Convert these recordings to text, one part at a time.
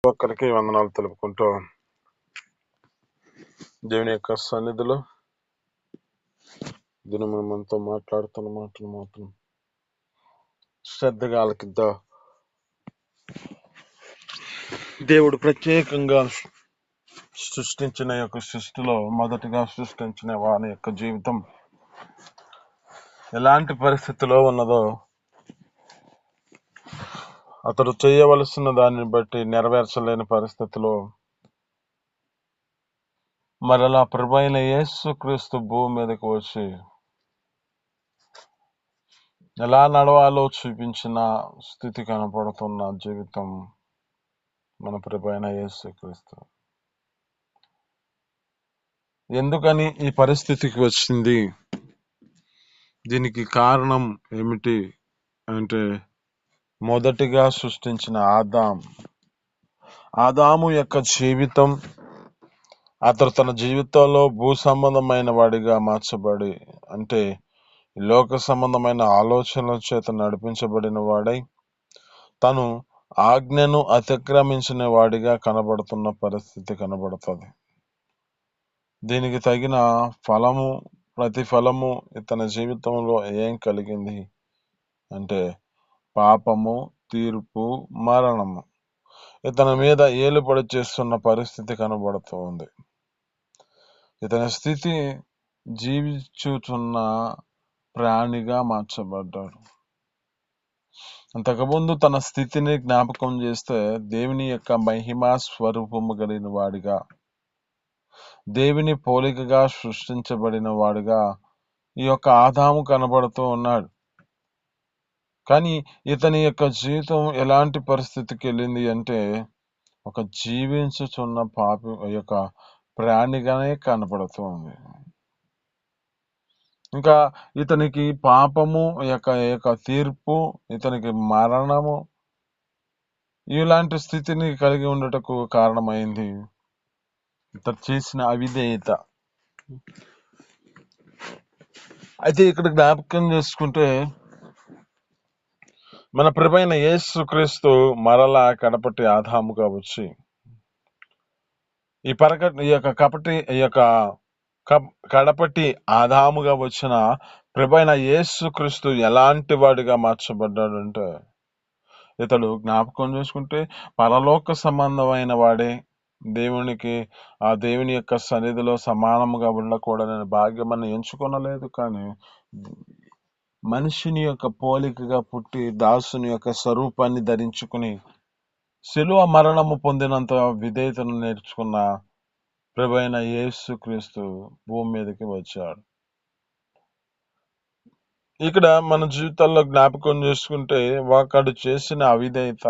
ఒక్కరికి వందనాలు తెలుపుకుంటూ దేవుని యొక్క సన్నిధిలో దినమున మనతో మాట్లాడుతున్న మాటలు మాత్రం శ్రద్ధగా ఆలకిద్దాం. దేవుడు ప్రత్యేకంగా సృష్టించిన యొక్క సృష్టిలో మొదటిగా సృష్టించిన వాని యొక్క జీవితం ఎలాంటి పరిస్థితిలో ఉన్నదో అతడు చేయవలసిన దాన్ని బట్టి నెరవేర్చలేని పరిస్థితిలో మరలా ప్రభువైన యేసుక్రీస్తు భూమి మీదకి వచ్చి ఎలా నడవాలో చూపించిన స్థితి కనపడుతున్న జీవితం మన ప్రభువైన యేసుక్రీస్తు. ఎందుకని ఈ పరిస్థితికి వచ్చింది, దీనికి కారణం ఏమిటి అంటే మొదటిగా సృష్టించిన ఆదాము యొక్క జీవితం, అతడు తన జీవితంలో భూ సంబంధమైన వాడిగా మార్చబడి, అంటే లోక సంబంధమైన ఆలోచనల చేత నడిపించబడిన వాడై తను ఆజ్ఞను అతిక్రమించిన వాడిగా కనబడుతున్న పరిస్థితి కనబడుతుంది. దీనికి తగిన ప్రతిఫలము ఇతని జీవితంలో ఏం కలిగింది అంటే పాపము, తీర్పు, మరణము ఇతని మీద ఏలుబడి చేస్తున్న పరిస్థితి కనబడుతూ ఉంది. ఇతని స్థితి జీవించుచున్న ప్రాణిగా మార్చబడ్డాడు. అంతకుముందు తన స్థితిని జ్ఞాపకం చేస్తే దేవుని యొక్క మహిమా స్వరూపము కలిగిన వాడిగా, దేవుని పోలికగా సృష్టించబడిన వాడిగా ఈ యొక్క ఆదాము కనబడుతూ ఉన్నాడు. కానీ ఇతని యొక్క జీవితం ఎలాంటి పరిస్థితికి వెళ్ళింది అంటే ఒక జీవించుచున్న పాపి యొక్క ప్రాణిగానే కనపడుతూ ఉంది. ఇంకా ఇతనికి పాపము యొక్క తీర్పు, ఇతనికి మరణము ఇలాంటి స్థితిని కలిగి ఉండటకు కారణమైంది ఇతను చేసిన అవిధేయత. అయితే ఇక్కడ జ్ఞాపకం చేసుకుంటే మన ప్రభువైన యేసుక్రీస్తు మరలా కడపటి ఆదాముగా వచ్చి ఈ కడపటి ఆదాముగా వచ్చిన ప్రభువైన యేసుక్రీస్తు ఎలాంటి వాడిగా మార్చబడ్డాడంటే ఇతడు జ్ఞాపకం చేసుకుంటే పరలోక సంబంధమైన వాడే, దేవుని యొక్క సన్నిధిలో సమానముగా ఉండకూడదని భాగ్యమని ఎంచుకొనలేదు. కానీ మనిషిని యొక్క పోలికగా పుట్టి దాసుని యొక్క స్వరూపాన్ని ధరించుకుని శిలువ మరణము పొందినంత విధేయతను నేర్చుకున్న ప్రభువైన యేసుక్రీస్తు భూమి మీదకి వచ్చాడు. ఇక్కడ మన జీవితాల్లో జ్ఞాపకం చేసుకుంటే ఒకడు చేసిన అవిధేయత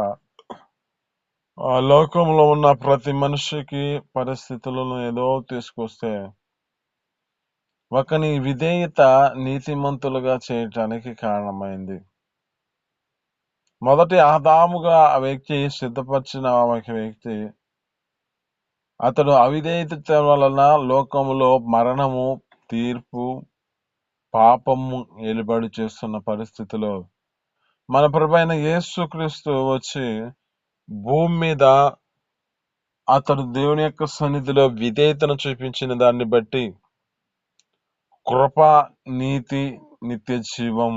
లోకంలో ఉన్న ప్రతి మనిషికి పరిస్థితులను ఏదో తీసుకొస్తే ఒకని విధేయత నీతిమంతులుగా చేయటానికి కారణమైంది. మొదటి ఆదాముగా ఆ వ్యక్తి సిద్ధపరిచిన వ్యక్తి అతడు అవిధేయత వలన లోకములో మరణము, తీర్పు, పాపము ఏలుబడి చేస్తున్న పరిస్థితిలో మన ప్రభువైన యేసుక్రీస్తు వచ్చి భూమి మీద అతడు దేవుని యొక్క సన్నిధిలో విధేయతను చూపించిన దాన్ని బట్టి కృప, నీతి, నిత్య జీవం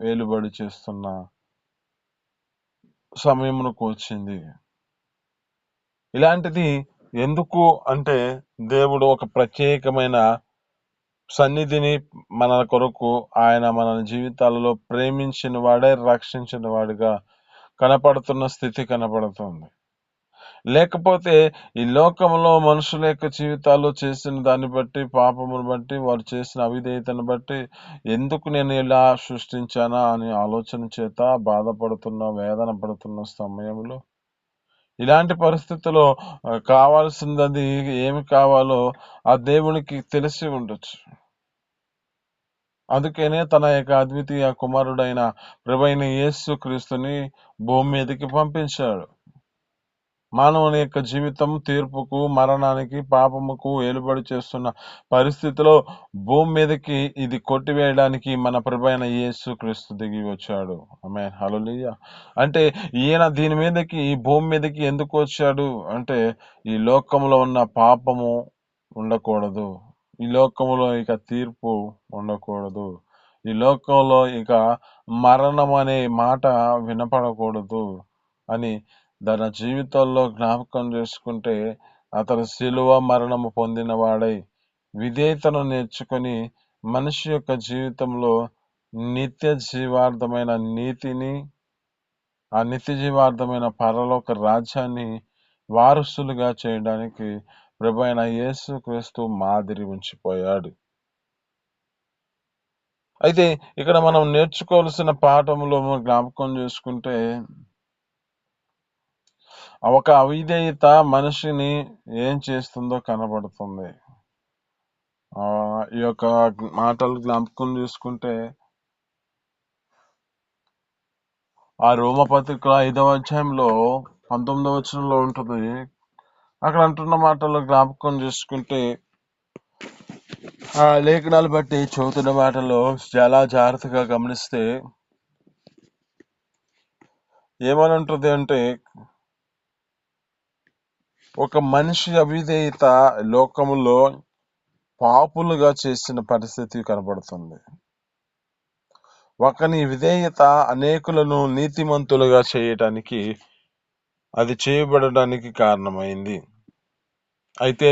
వేలుబడి చేస్తున్న సమయమునకు వచ్చింది. ఇలాంటిది ఎందుకు అంటే దేవుడు ఒక ప్రత్యేకమైన సన్నిధిని మన కొరకు ఆయన మన జీవితాలలో ప్రేమించిన వాడే, రక్షించిన వాడిగా కనపడుతున్న స్థితి కనపడుతుంది. లేకపోతే ఈ లోకంలో మనుషుల యొక్క జీవితాల్లో చేసిన దాన్ని బట్టి, పాపమును బట్టి, వారు చేసిన అవిధేయతను బట్టి ఎందుకు నేను ఇలా సృష్టించానా అని ఆలోచన చేత బాధపడుతున్న, వేదన పడుతున్న సమయంలో ఇలాంటి పరిస్థితుల్లో కావాల్సింది ఏమి కావాలో ఆ దేవునికి తెలిసి ఉండొచ్చు. అందుకనే తన యొక్క అద్వితీయ కుమారుడైన ప్రభువైన యేసుక్రీస్తుని భూమి మీదకి పంపించాడు. మానవుని యొక్క జీవితం తీర్పుకు, మరణానికి, పాపముకు ఏలుబడి చేస్తున్న పరిస్థితిలో భూమి మీదకి ఇది కొట్టివేయడానికి మన ప్రభువైన యేసు క్రీస్తు దిగి వచ్చాడు. ఆమేన్, హల్లెలూయా. అంటే ఈయన దీని మీదకి, ఈ భూమి మీదకి ఎందుకు వచ్చాడు అంటే, ఈ లోకంలో ఉన్న పాపము ఉండకూడదు, ఈ లోకంలో ఇక తీర్పు ఉండకూడదు, ఈ లోకంలో ఇక మరణం అనే మాట వినపడకూడదు అని తన జీవితంలో జ్ఞాపకం చేసుకుంటే, అతను శిలువ మరణము పొందిన వాడై విధేయతను నేర్చుకొని మనిషి యొక్క జీవితంలో నిత్య జీవార్థమైన నీతిని, ఆ నిత్య జీవార్థమైన పరలోక రాజ్యాన్ని వారసులుగా చేయడానికి ప్రభువైన యేసు క్రీస్తు మాదిరి ఉంచిపోయాడు. అయితే ఇక్కడ మనం నేర్చుకోవాల్సిన పాఠములో జ్ఞాపకం చేసుకుంటే, ఒక అవిధేయత మనిషిని ఏం చేస్తుందో కనబడుతుంది. ఈ యొక్క మాటలు జ్ఞాపకం చేసుకుంటే, ఆ రోమపత్రిక 5వ అధ్యాయంలో 19వ వచనంలో ఉంటుంది. అక్కడ అంటున్న మాటలు జ్ఞాపకం చేసుకుంటే, ఆ లేఖనాలు బట్టి చదువుతున్న మాటలు చాలా జాగ్రత్తగా గమనిస్తే ఏమని ఉంటుంది అంటే, ఒక మనిషి అవిధేయత లోకములో పాపులుగా చేసిన పరిస్థితి కనబడుతుంది. ఒకని విధేయత అనేకులను నీతిమంతులుగా చేయటానికి, అది చేయబడడానికి కారణమైంది. అయితే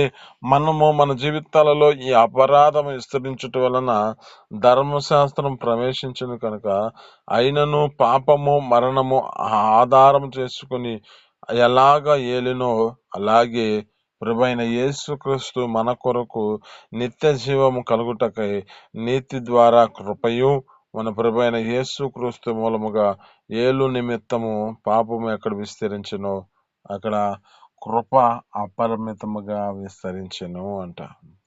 మనము మన జీవితాలలో ఈ అపరాధం విస్తరించటం వలన ధర్మశాస్త్రం ప్రవేశించను కనుక, అయినను పాపము మరణము ఆధారం చేసుకుని ఎలాగ ఏలినో అలాగే ప్రభువైన యేసుక్రీస్తు మన కొరకు నిత్య జీవము కలుగుటకై నీతి ద్వారా కృపయు మన ప్రభువైన యేసుక్రీస్తు మూలముగా ఏలు నిమిత్తము పాపము ఎక్కడ విస్తరించెనో అక్కడ కృప అపరిమితముగా విస్తరించెను అంట.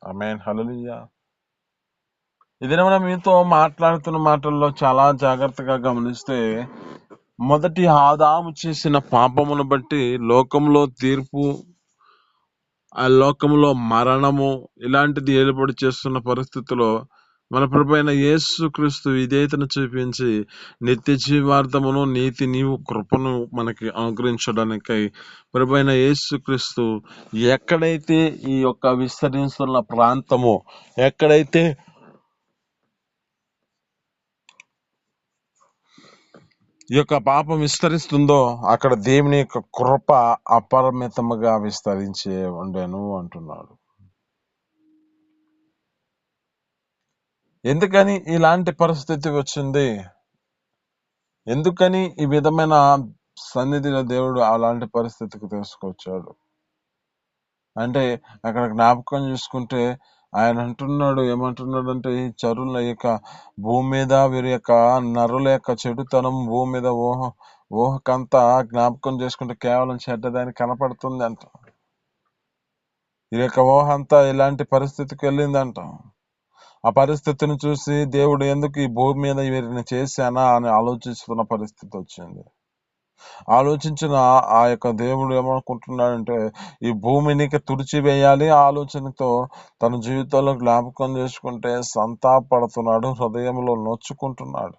ఆమేన్, హల్లెలూయా. ఇది మనం మీతో మాట్లాడుతున్న మాటల్లో చాలా జాగ్రత్తగా గమనిస్తే, మొదటి ఆదాము చేసిన పాపమును బట్టి లోకంలో తీర్పు, ఆ లోకంలో మరణము ఇలాంటిది ఏలుబడి చేస్తున్న పరిస్థితిలో మన ప్రభువైన యేసుక్రీస్తు విధేయతను చూపించి నిత్య జీవార్థమును, నీతి, నీవు కృపను మనకి అనుగ్రహించడానికై ప్రభువైన యేసుక్రీస్తు ఎక్కడైతే ఈ యొక్క విస్తరిస్తున్న ప్రాంతము, ఎక్కడైతే ఈ యొక్క పాపం విస్తరిస్తుందో అక్కడ దేవుని యొక్క కృప అపరిమితముగా విస్తరించే ఉండెను అంటున్నాడు. ఎందుకని ఇలాంటి పరిస్థితి వచ్చింది? ఎందుకని ఈ విధమైన సన్నిధిలో దేవుడు అలాంటి పరిస్థితికి తీసుకొచ్చాడు అంటే, అక్కడ జ్ఞాపకం చూసుకుంటే ఆయన అంటున్నాడు, ఏమంటున్నాడు అంటే, ఈ చరుల యొక్క భూమి మీద వీరి యొక్క నరుల యొక్క చెడుతనం భూమి మీద ఊహకంతా జ్ఞాపకం చేసుకుంటే కేవలం చెడ్డదానికి కనపడుతుంది అంట. ఈ యొక్క ఊహ అంతా ఇలాంటి పరిస్థితికి వెళ్ళిందంట. ఆ పరిస్థితిని చూసి దేవుడు ఎందుకు ఈ భూమి మీద వీరిని చేశానా అని ఆలోచిస్తున్న పరిస్థితి వచ్చింది. ఆలోచించిన ఆ యొక్క దేవుడు ఏమనుకుంటున్నాడంటే, ఈ భూమిని తుడిచివేయాలి ఆలోచనతో తన జీవితంలో జ్ఞాపకం చేసుకుంటే సంతాపడుతున్నాడు, హృదయంలో నొచ్చుకుంటున్నాడు.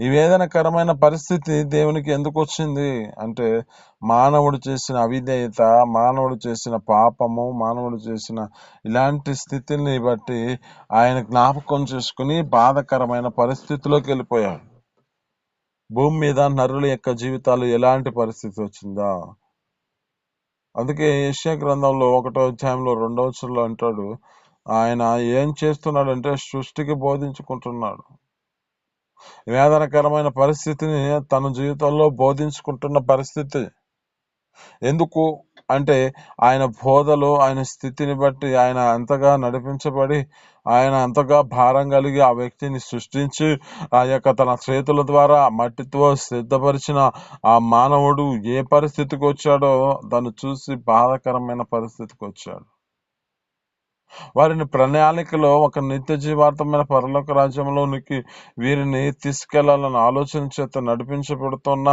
ఈ వేదనకరమైన పరిస్థితి దేవునికి ఎందుకు వచ్చింది అంటే, మానవుడు చేసిన అవిధేయత, మానవుడు చేసిన పాపము, మానవుడు చేసిన ఇలాంటి స్థితిని బట్టి ఆయన జ్ఞాపకం చేసుకుని బాధకరమైన పరిస్థితిలోకి వెళ్ళిపోయాడు. భూమి మీద నరుల యొక్క జీవితాలు ఎలాంటి పరిస్థితి వచ్చిందా? అందుకే యెషయా గ్రంథంలో 1వ అధ్యాయంలో 2వ వచనంలో అంటాడు, ఆయన ఏం చేస్తున్నాడంటే సృష్టికి బోధించుకుంటున్నాడు. వేదనకరమైన పరిస్థితిని తన జీవితంలో బోధించుకుంటున్న పరిస్థితి. ఎందుకు అంటే, ఆయన బోధలో ఆయన స్థితిని బట్టి ఆయన అంతగా నడిపించబడి, ఆయన అంతగా భారం కలిగి ఆ వ్యక్తిని సృష్టించి ఆ యొక్క తన చేతుల ద్వారా మట్టితో సిద్ధపరిచిన ఆ మానవుడు ఏ పరిస్థితికి వచ్చాడో దాన్ని చూసి బాధాకరమైన పరిస్థితికి వచ్చాడు. వారిని ప్రణాళికలో ఒక నిత్య జీవార్థమైన పరలోక రాజ్యంలోనికి వీరిని తీసుకెళ్లాలని ఆలోచన చేత నడిపించబడుతున్న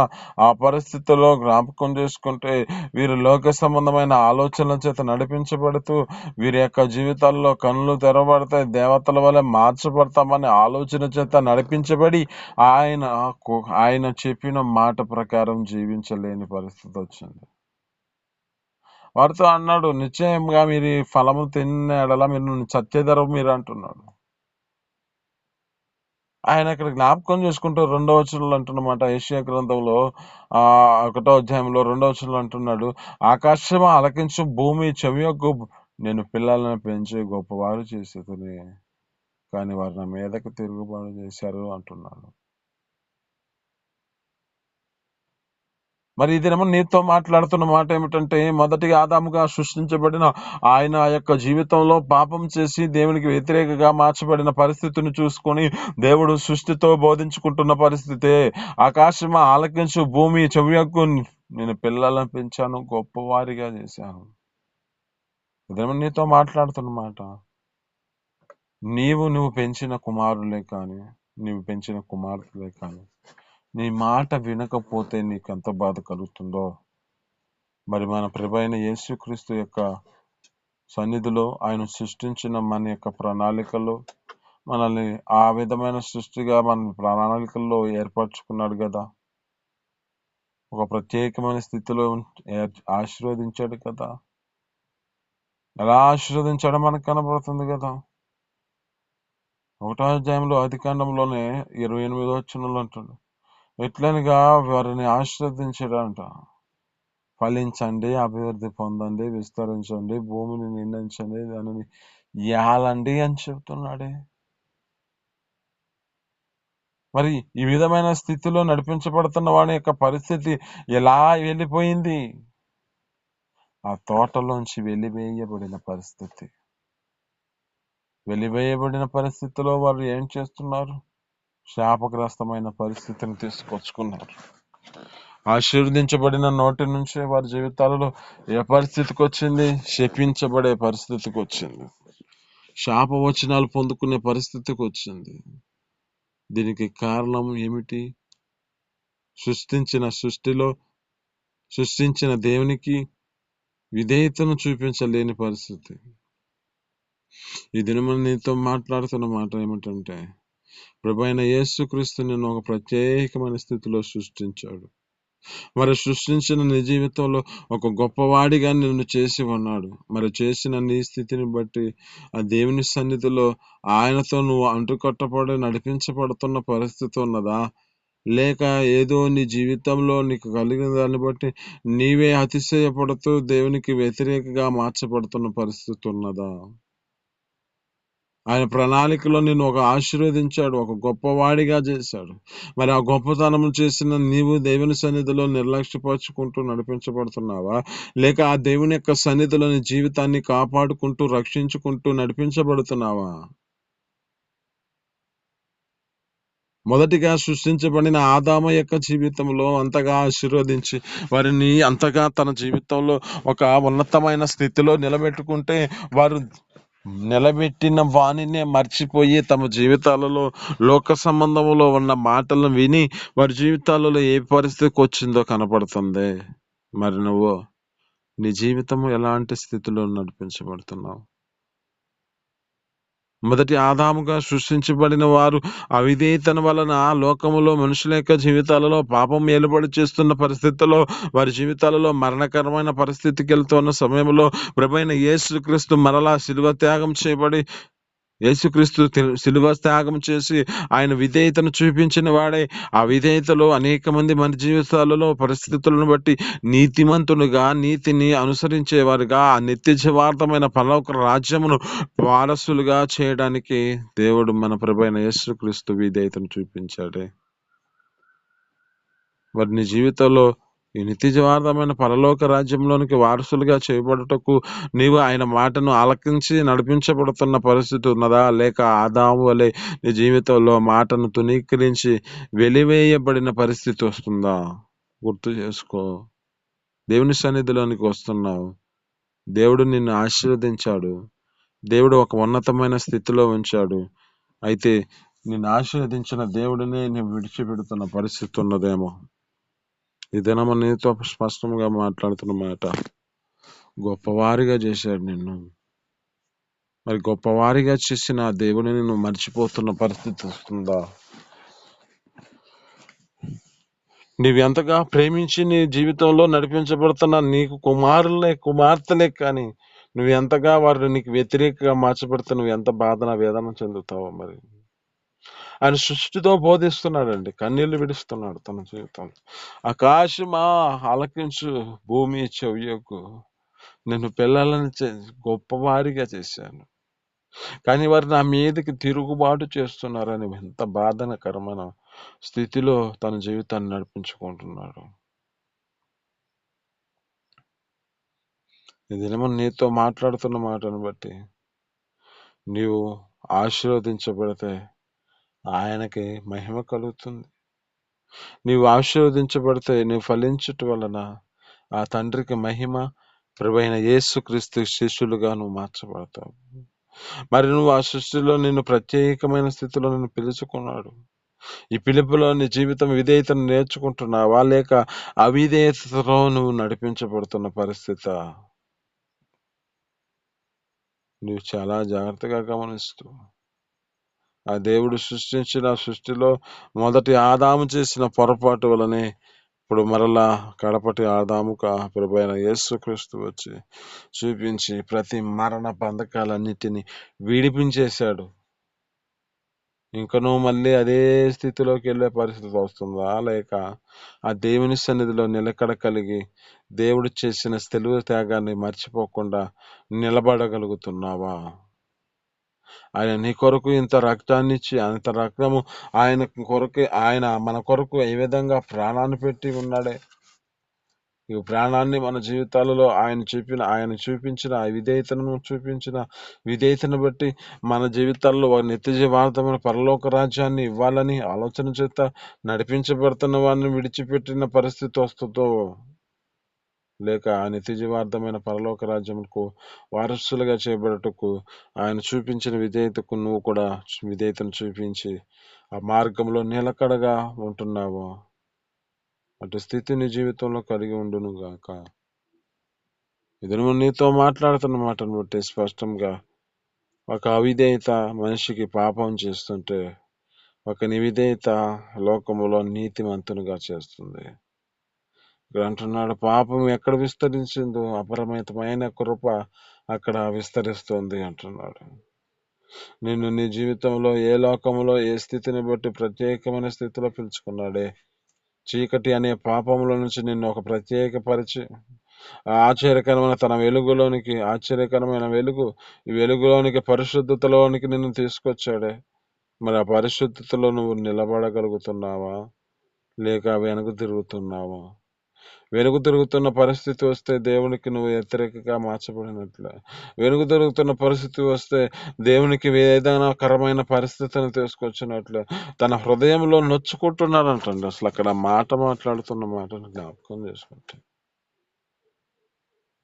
ఆ పరిస్థితుల్లో జ్ఞాపకం చేసుకుంటే వీరు లోక సంబంధమైన ఆలోచనల చేత నడిపించబడుతూ వీరి యొక్క జీవితాల్లో కన్నులు తెరవబడతాయి, దేవతల వల్ల మార్చబడతామనే ఆలోచన చేత నడిపించబడి ఆయన ఆయన చెప్పిన మాట ప్రకారం జీవించలేని పరిస్థితి వచ్చింది. వారితో అన్నాడు, నిశ్చయంగా మీరు ఈ ఫలము తిన్న ఎడల మీరు చచ్చేదరు మీరు అంటున్నాడు. ఆయన ఇక్కడ జ్ఞాపకం చేసుకుంటూ 2వ వచనంలో అంటున్నమాట, యెషయా గ్రంథంలో 1వ అధ్యాయంలో 2వ వచనంలో అంటున్నాడు, ఆకాశము ఆలకించు, భూమి చెవియొగ్గు, నేను పిల్లలను పెంచి గొప్పవారు చేసేదని, కానీ వారు నా మీదకు తిరుగుబాటు చేశారు అంటున్నాడు. మరి ఈ దినము నీతో మాట్లాడుతున్న మాట ఏమిటంటే, మొదటిగా ఆదాముగా సృష్టించబడిన ఆయన ఆ యొక్క జీవితంలో పాపం చేసి దేవునికి వ్యతిరేకంగా మార్చబడిన పరిస్థితిని చూసుకొని దేవుడు సృష్టితో బోధించుకుంటున్న పరిస్థితే, ఆకాశం ఆలకించు, భూమి చెవియొగ్గు, నేను పిల్లలను పెంచాను, గొప్పవారిగా చేశాను. ఇదేమో నీతో మాట్లాడుతున్న మాట. నువ్వు పెంచిన కుమారులే కానీ, నీవు పెంచిన కుమార్తెలే కానీ నీ మాట వినకపోతే నీకు ఎంత బాధ కలుగుతుందో, మరి మన ప్రభువైన యేసుక్రీస్తు యొక్క సన్నిధిలో ఆయన సృష్టించిన మన యొక్క ప్రణాళికలో మనల్ని ఆ విధమైన సృష్టిగా మన ప్రణాళికల్లో ఏర్పరచుకున్నాడు కదా, ఒక ప్రత్యేకమైన స్థితిలో ఆశీర్వదించాడు కదా. ఎలా ఆశీర్వదించాడో మనకు కనబడుతుంది కదా. 1వ అధ్యాయంలో ఆదికాండంలోనే 28వ వచనంలో అంటాడు, ఎట్లనగా వారిని ఆశీర్వదించాడంట, ఫలించండి, అభివృద్ధి పొందండి, విస్తరించండి, భూమిని నిందించండి, దానిని ఏలండి అని చెప్తున్నాడే. మరి ఈ విధమైన స్థితిలో నడిపించబడుతున్న వాడి యొక్క పరిస్థితి ఎలా వెళ్ళిపోయింది? ఆ తోటలోంచి వెలివేయబడిన పరిస్థితి. వెలివేయబడిన పరిస్థితిలో వారు ఏం చేస్తున్నారు? శాపగ్రస్తమైన పరిస్థితిని తీసుకొచ్చుకున్నారు. ఆశీర్వదించబడిన నోటి నుంచే వారి జీవితాలలో ఏ పరిస్థితికి వచ్చింది? శపించబడే పరిస్థితికి వచ్చింది, శాపవచనాలు పొందుకునే పరిస్థితికి వచ్చింది. దీనికి కారణం ఏమిటి? సృష్టించిన దేవునికి విధేయతను చూపించలేని పరిస్థితి. ఈ దినము నీతో మాట్లాడుతున్న మాట ఏమిటంటే, ప్రభువైన యేసుక్రీస్తు నిన్ను ఒక ప్రత్యేకమైన స్థితిలో సృష్టించాడు. మరి సృష్టించిన నీ జీవితంలో ఒక గొప్పవాడిగా నిన్ను చేసి ఉన్నాడు. మరి చేసిన నీ స్థితిని బట్టి ఆ దేవుని సన్నిధిలో ఆయనతో నువ్వు అంటుకట్టబడి నడిపించబడుతున్న పరిస్థితి ఉన్నదా? లేక ఏదో నీ జీవితంలో నీకు కలిగిన దాన్ని బట్టి నీవే అతిశయపడుతూ దేవునికి వ్యతిరేకంగా మార్చబడుతున్న పరిస్థితి ఉన్నదా? ఆయన ప్రణాళికలో నిన్ను ఒక ఆశీర్వదించాడు, ఒక గొప్పవాడిగా చేశాడు. మరి ఆ గొప్పతనం చేసిన నీవు దేవుని సన్నిధిలో నిర్లక్ష్యపరుచుకుంటూ నడిపించబడుతున్నావా? లేక ఆ దేవుని యొక్క సన్నిధిలో నీ జీవితాన్ని కాపాడుకుంటూ రక్షించుకుంటూ నడిపించబడుతున్నావా? మొదటిగా సృష్టించబడిన ఆదాము యొక్క జీవితంలో అంతగా ఆశీర్వదించి వారిని అంతగా తన జీవితంలో ఒక ఉన్నతమైన స్థితిలో నిలబెట్టుకుంటే, వారు నిలబెట్టిన వాణినే మర్చిపోయి తమ జీవితాలలో లోక సంబంధంలో ఉన్న మాటలను విని వారి జీవితాలలో ఏ పరిస్థితికి వచ్చిందో కనపడుతుంది. మరి నువ్వు నీ జీవితం ఎలాంటి స్థితిలో నడిపించబడుతున్నావు? మొదటి ఆదాముగా సృష్టించబడిన వారు అవిధేయతన వలన లోకములో మనుషుల యొక్క జీవితాలలో పాపం ఏలుబడి చేస్తున్న పరిస్థితుల్లో వారి జీవితాలలో మరణకరమైన పరిస్థితికి వెళ్తున్న సమయంలో ప్రభువైన యేసుక్రీస్తు మరలా శిలువ త్యాగం చేయబడి, యేసుక్రీస్తు శిలువ త్యాగం చేసి ఆయన విధేయతను చూపించిన వాడే ఆ విధేయతలో అనేక మంది మన జీవితాలలో పరిస్థితులను బట్టి నీతిమంతులుగా, నీతిని అనుసరించేవారుగా ఆ నిత్య జీవార్థమైన పరలోక రాజ్యమును వారసులుగా చేయడానికి దేవుడు మన ప్రభువైన యేసుక్రీస్తు విధేయతను చూపించాడే. మరి నీ జీవితంలో ఈ నిత్య జీవార్థమైన పరలోక రాజ్యంలోనికి వారసులుగా చేయబడుటకు నీవు ఆయన మాటను ఆలకించి నడిపించబడుతున్న పరిస్థితి ఉన్నదా? లేక ఆదాము వలె నీ జీవితంలో మాటను తునీకరించి వెలివేయబడిన పరిస్థితి వస్తుందా? గుర్తు చేసుకో. దేవుని సన్నిధిలోనికి వస్తున్నావు, దేవుడు నిన్ను ఆశీర్వదించాడు, దేవుడు ఒక ఉన్నతమైన స్థితిలో ఉంచాడు. అయితే నిన్ను ఆశీర్వదించిన దేవుడినే నేను విడిచిపెడుతున్న పరిస్థితి ఉన్నదేమో. ఈ దినము నీతో స్పష్టంగా మాట్లాడుతున్న మాట, గొప్పవారిగా చేశాడు నిన్ను. మరి గొప్పవారిగా చేసిన ఆ దేవుడిని నువ్వు మర్చిపోతున్న పరిస్థితి వస్తుందా? నీవెంతగా ప్రేమించి నీ జీవితంలో నడిపించబడుతున్న నీకు కుమార్తెలే కానీ నువ్వు ఎంతగా వారు నీకు వ్యతిరేకంగా మార్చబడితే నువ్వు ఎంత బాధన వేదన చెందుతావో. మరి ఆయన సృష్టితో బోధిస్తున్నాడండి, కన్నీళ్లు విడుస్తున్నాడు తన జీవితంలో. ఆకాశమా ఆలకించు, భూమి చెవియకు, నేను పిల్లలను గొప్పవారిగా చేశాను, కానీ వారు నా మీదకి తిరుగుబాటు చేస్తున్నారని ఎంత బాధనకరమైన స్థితిలో తన జీవితాన్ని నడిపించుకుంటున్నాడు. ఈ దినము నీతో మాట్లాడుతున్న మాటను బట్టి నీవు ఆశీర్వదించబడితే ఆయనకి మహిమ కలుగుతుంది. నీవు ఆశీర్వదించబడితే నీవు ఫలించుట వలన ఆ తండ్రికి మహిమ, ప్రభువైన యేసుక్రీస్తు శిష్యులుగా నువ్వు మార్చబడతావు. మరి నువ్వు ఆ సృష్టిలో నిన్ను ప్రత్యేకమైన స్థితిలో నిన్ను పిలుచుకున్నాడు. ఈ పిలుపులో నీ జీవితం విధేయతను నేర్చుకుంటున్నావా, లేక అవిధేయతతో నువ్వు నడిపించబడుతున్న పరిస్థితి? నువ్వు చాలా జాగ్రత్తగా గమనిస్తూ ఆ దేవుడు సృష్టించిన సృష్టిలో మొదటి ఆదాము చేసిన పొరపాటు వలనే ఇప్పుడు మరలా కడపటి ఆదాముగా ప్రభువైన యేసుక్రీస్తు వచ్చి చూపించి ప్రతి మరణ బంధకాలన్నిటినీ విడిపించేశాడు. ఇంక నువ్వు మళ్ళీ అదే స్థితిలోకి వెళ్ళే పరిస్థితి వస్తుందా, లేక ఆ దేవుని సన్నిధిలో నిలకడ కలిగి దేవుడు చేసిన తెలుగు త్యాగాన్ని మర్చిపోకుండా నిలబడగలుగుతున్నావా? ఆయన నీ కొరకు ఇంత రక్తాన్ని ఇచ్చి, అంత రక్తము ఆయన కొరకు, ఆయన మన కొరకు ఏ విధంగా ప్రాణాన్ని పెట్టి ఉన్నాడే. ఈ ప్రాణాన్ని మన జీవితాలలో ఆయన చూపించిన విధేయతను బట్టి మన జీవితాల్లో నిత్య జీవార్థమైన పరలోక రాజ్యాన్ని ఇవ్వాలని ఆలోచన చేత నడిపించబడుతున్న వారిని విడిచిపెట్టిన పరిస్థితి వస్తుందో, లేక ఆ నిత్య జీవార్థమైన పరలోక రాజ్యముకు వారసులుగా చేయబడటకు ఆయన చూపించిన విధేయతకు నువ్వు కూడా విధేయతను చూపించి ఆ మార్గంలో నిలకడగా ఉంటున్నావో, అటు స్థితి నీ జీవితంలో కలిగి ఉండును గాక. ఇది నువ్వు నీతో మాట్లాడుతున్న మాటను బట్టి స్పష్టంగా ఒక అవిధేయత మనిషికి పాపం చేస్తుంటే, ఒక నివిధేయత లోకములో నీతిమంతునిగా చేస్తుంది. ఇక్కడ అంటున్నాడు, పాపం ఎక్కడ విస్తరించిందో అపరిమితమైన కృప అక్కడ విస్తరిస్తుంది అంటున్నాడు. నిన్ను నీ జీవితంలో ఏ లోకంలో ఏ స్థితిని బట్టి ప్రత్యేకమైన స్థితిలో పిలుచుకున్నాడే. చీకటి అనే పాపముల నుంచి నిన్ను ఒక ప్రత్యేకపరిచి ఆశ్చర్యకరమైన తన వెలుగులోనికి, ఆశ్చర్యకరమైన వెలుగు, ఈ వెలుగులోనికి పరిశుద్ధతలోనికి నిన్ను తీసుకొచ్చాడే. మరి ఆ పరిశుద్ధతలో నువ్వు నిలబడగలుగుతున్నావా, లేక వెనుక తిరుగుతున్నావా? వెనుక తిరుగుతున్న పరిస్థితి వస్తే దేవునికి నువ్వు వ్యతిరేకంగా మార్చబడినట్లే. వెనుక తిరుగుతున్న పరిస్థితి వస్తే దేవునికి వేదనాకరమైన పరిస్థితిని తీసుకొచ్చినట్లే. తన హృదయంలో నొచ్చుకుంటున్నాడంటండి. అసలు అక్కడ మాట్లాడుతున్న మాటను జ్ఞాపకం చేసుకుంటే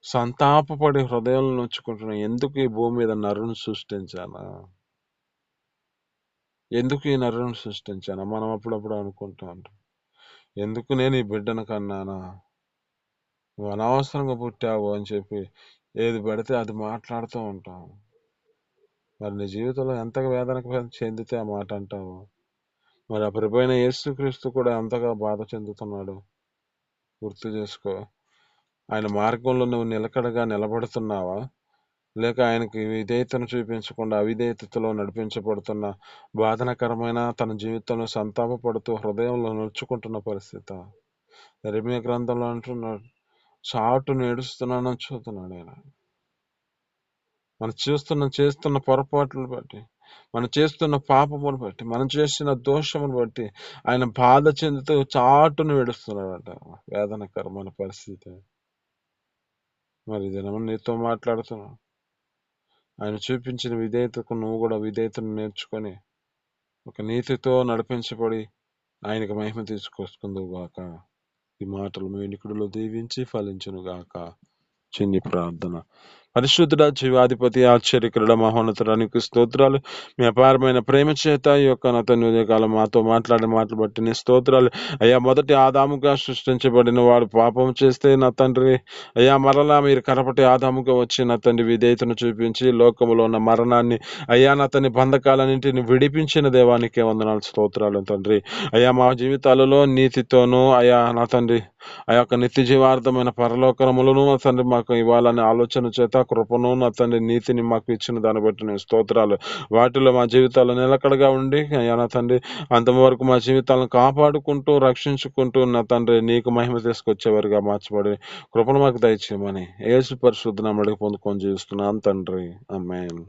సంతాపపడి హృదయంలో నొచ్చుకుంటున్నా. ఎందుకు ఈ భూమి మీద నరుని సృష్టించానా, ఎందుకు ఈ నరుని సృష్టించానా? మనం అప్పుడప్పుడు అనుకుంటూ ఉంటాం, ఎందుకు నేను ఈ బిడ్డను కన్నానా, నువ్వు అనవసరంగా పుట్టావు అని చెప్పి ఏది పడితే అది మాట్లాడుతూ ఉంటాం. మరి నీ జీవితంలో ఎంతగా వేదనకు చెందితే ఆ మాట అంటావు? మరి ఆ ప్రభువైన యేసుక్రీస్తు కూడా ఎంతగా బాధ చెందుతున్నాడు గుర్తు చేసుకో. ఆయన మార్గంలో నువ్వు నిలకడగా నిలబడుతున్నావా, లేక ఆయనకి విధేయతను చూపించకుండా అవిధేయతలో నడిపించబడుతున్న బాధనకరమైన తన జీవితంలో సంతాపపడుతూ హృదయంలో నొచ్చుకుంటున్న పరిస్థితి? యెరెమీయా గ్రంథంలో అంటున్నాడు, చాటును ఏడుస్తున్నానని చూస్తున్నాడు ఆయన. మనం చేస్తున్న పొరపాట్లను బట్టి, మనం చేస్తున్న పాపమును బట్టి, మనం చేసిన దోషమును బట్టి ఆయన బాధ చెందుతూ చాటును ఏడుస్తున్నాడట. వేదనకరమైన పరిస్థితి. మరి దినము నీతో మాట్లాడుతున్నా, ఆయన చూపించిన విధేయతకు నువ్వు కూడా విధేయతను నేర్చుకొని ఒక నీతితో నడిపించబడి ఆయనకు మహిమ తీసుకొసుకుందువు గాక. ఈ మాటలు మీ వెనుకడిలో దీవించి ఫలించును గాక. చిన్ని ప్రార్థన. పరిశుద్ధుడ, జీవాధిపతి, ఆశ్చర్యకరుడ, మహోన్నతుడానికి స్తోత్రాలు. మీ అపారమైన ప్రేమ చేత ఈ యొక్క నా తండ్రి ఉదయకాలం మాతో మాట్లాడిన మాటలు బట్టి నీ స్తోత్రాలు. అయ్యా, మొదటి ఆదాముగా సృష్టించబడిన వాడు పాపం చేస్తే నా తండ్రి, అయ్యా మరలా మీరు కడపటి ఆదాముగా వచ్చి నా తండ్రి విధేయతను చూపించి లోకములో ఉన్న మరణాన్ని, అయ్యా నా తండ్రి బంధకాలన్నింటిని విడిపించిన దేవానికే వందనాలు, స్తోత్రాలు తండ్రి. అయ్యా మా జీవితాలలో నీతితోనూ, అయ్యా నా తండ్రి ఆ యొక్క నిత్య జీవార్థమైన పరలోకములను నా తండ్రి మాకు ఇవ్వాలనే ఆలోచన చేత, కృపను నా తండ్రి నీతిని మాకు ఇచ్చిన దాన్ని బట్టి నేను స్తోత్రాలు. వాటిలో మా జీవితాలు నిలకడగా ఉండి అయ్యా నా తండ్రి అంతవరకు మా జీవితాలను కాపాడుకుంటూ రక్షించుకుంటూ నా తండ్రి నీకు మహిమ తీసుకొచ్చేవారుగా మార్చబడి కృపను మాకు దయచేయమని యేసు పరిశుద్ధ నామములో పొందుకొని జీవిస్తున్నాను తండ్రి. ఆమేన్.